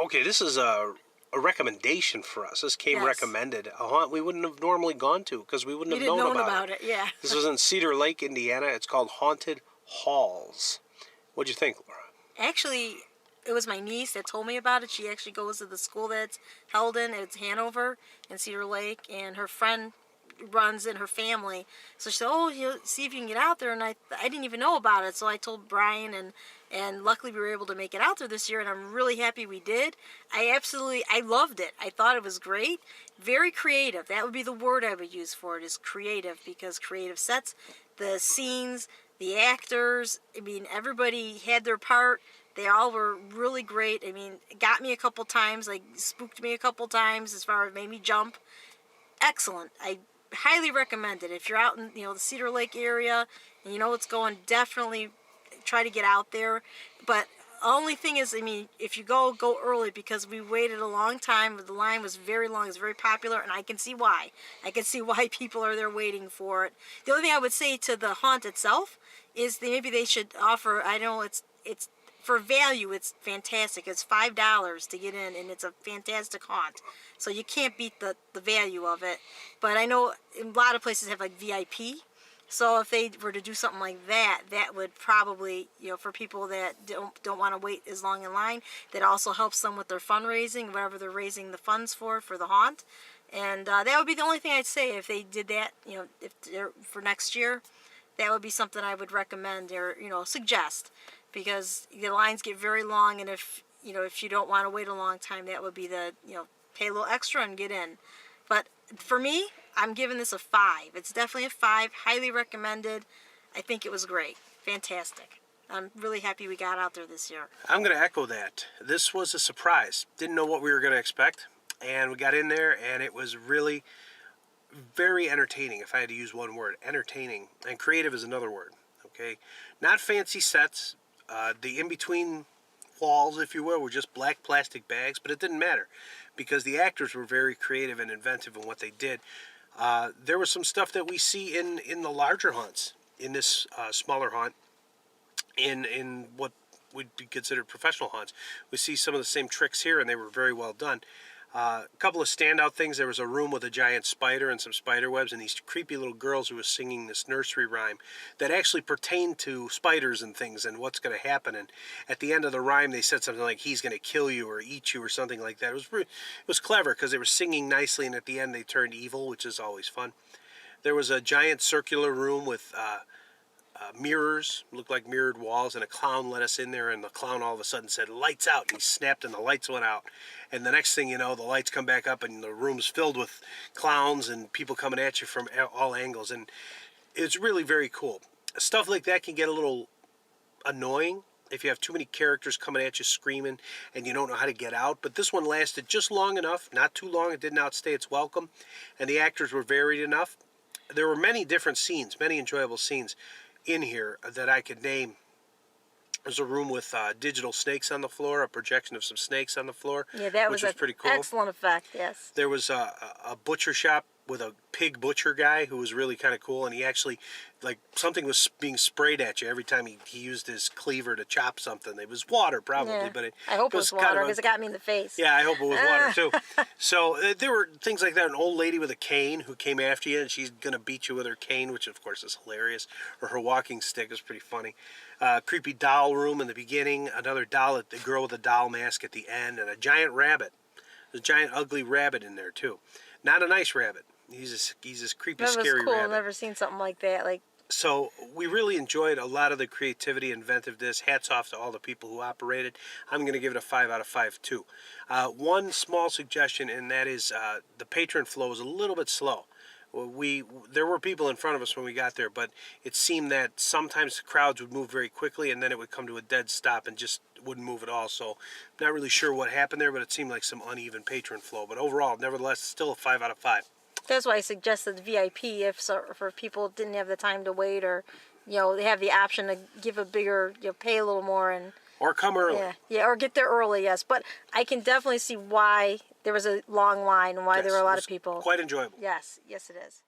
Okay, this is a recommendation for us. This came recommended. A haunt we wouldn't have normally gone to because we wouldn't have known about it. Yeah. This was in Cedar Lake, Indiana. It's called Haunted Halls. What'd you think, Laura? Actually, it was my niece that told me about it. She actually goes to the school that's held in. It's Hanover in Cedar Lake, and her friend runs in her family. So she said, "Oh, see if you can get out there." And I didn't even know about it. So I told Brian, and luckily we were able to make it out there this year, and I'm really happy we did. I loved it. I thought it was great. Very creative. That would be the word I would use for it, is creative, because creative sets, the scenes, the actors, I mean, everybody had their part. They all were really great. I mean, it got me a couple times, like spooked me a couple times as far as made me jump. Excellent. I highly recommend it. If you're out in the Cedar Lake area and you know what's going, definitely try to get out there. But the only thing is, I mean, if you go early, because we waited a long time. The line was very long. It's very popular, and I can see why. I can see why people are there waiting for it. The only thing I would say to the haunt itself is maybe they should offer, I know it's for value, it's fantastic. It's $5 to get in, and it's a fantastic haunt. So you can't beat the value of it. But I know a lot of places have like VIP. So if they were to do something like that, that would probably, for people that don't want to wait as long in line, that also helps them with their fundraising, whatever they're raising the funds for the haunt. And that would be the only thing I'd say if they did that, if for next year. That would be something I would recommend or suggest, because the lines get very long, and if you don't want to wait a long time, that would be the pay a little extra and get in. But for me, I'm giving this a 5. It's definitely a 5. Highly recommended. I think it was great. Fantastic. I'm really happy we got out there this year. I'm going to echo that. This was a surprise. Didn't know what we were going to expect, and we got in there, and it was really very entertaining, if I had to use one word. Entertaining. And creative is another word. Okay? Not fancy sets. The in-between walls, if you will, were just black plastic bags, but it didn't matter because the actors were very creative and inventive in what they did. There was some stuff that we see in the larger haunts, in this smaller haunt, in what would be considered professional haunts. We see some of the same tricks here, and they were very well done. A couple of standout things. There was a room with a giant spider and some spider webs, and these creepy little girls who were singing this nursery rhyme that actually pertained to spiders and things and what's going to happen. And at the end of the rhyme, they said something like, "He's going to kill you or eat you," or something like that. It was clever because they were singing nicely, and at the end they turned evil, which is always fun. There was a giant circular room with mirrors, looked like mirrored walls, and a clown let us in there, and the clown all of a sudden said, "Lights out," and he snapped and the lights went out. And the next thing you know, the lights come back up and the room's filled with clowns and people coming at you from all angles, and it's really very cool. Stuff like that can get a little annoying if you have too many characters coming at you screaming and you don't know how to get out, but this one lasted just long enough, not too long. It didn't outstay its welcome, and the actors were varied enough. There were many different scenes, many enjoyable scenes in here that I could name. There's a room with digital snakes on the floor, a projection of some snakes on the floor. Yeah, that which was pretty cool. Excellent effect, yes. There was a butcher shop with a pig butcher guy who was really kind of cool, and he actually, like, something was being sprayed at you every time he used his cleaver to chop something. It was water, probably, Yeah. but I hope it was water, because it got me in the face. Yeah, I hope it was water, too. So there were things like that. An old lady with a cane who came after you, and she's going to beat you with her cane, which, of course, is hilarious. Or her walking stick is pretty funny. Creepy doll room in the beginning. Another doll, the girl with a doll mask at the end, and a giant rabbit. There's a giant, ugly rabbit in there, too. Not a nice rabbit. He's this creepy, scary rabbit. That was cool. I've never seen something like that. So we really enjoyed a lot of the creativity, inventiveness. Hats off to all the people who operated. I'm going to give it a 5 out of 5 too. One small suggestion, and that is the patron flow was a little bit slow. There were people in front of us when we got there, but it seemed that sometimes the crowds would move very quickly, and then it would come to a dead stop and just wouldn't move at all. So I'm not really sure what happened there, but it seemed like some uneven patron flow. But overall, nevertheless, still a 5 out of 5. That's why I suggested the VIP for people who didn't have the time to wait, or they have the option to give a bigger, pay a little more, and or come early. Yeah, or get there early. Yes, but I can definitely see why there was a long line and why there were a lot of people. Quite enjoyable. Yes, it is.